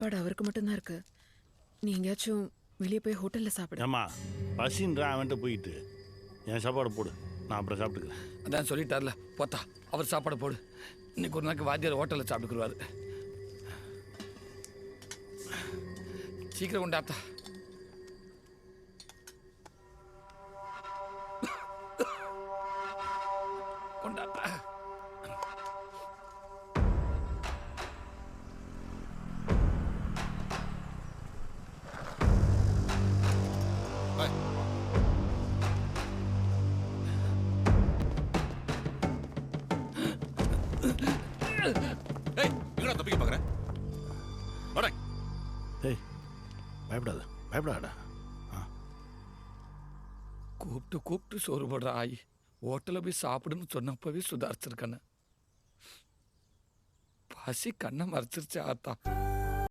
சாப்பாடு அவருக்கு மட்டும்தான் இருக்கு. நீ எங்கேயாச்சும் வெளியே போய் ஹோட்டல்ல சாப்பிடு. ஏம்மா பசின்றா அவன்கிட்ட போயிட்டு என் சாப்பாடு போடு, நான் அப்புறம் சாப்பிட்டுக்கிறேன். அதான் சொல்லிட்டார்ல, போத்தா அவர் சாப்பாடு போடு. இன்னைக்கு ஒரு நாளைக்கு வாத்தியார் ஹோட்டலில் சாப்பிட்டுக்குருவாரு. சீக்கிரம் கொண்டாத்தா. கொண்டாத்தா. எங்கடா தப்பிக்க பாக்குறேன்? ஏய் பயப்படாத, பயப்படாடா. கூப்பிட்டு சோறு போடுற ஆயி ஹோட்டலில் போய் சாப்பிடுன்னு சொன்னப்பவே சுதாரிச்சிருக்கண்ண. பசி கண்ணை மறைச்சிருச்சு ஆத்தா.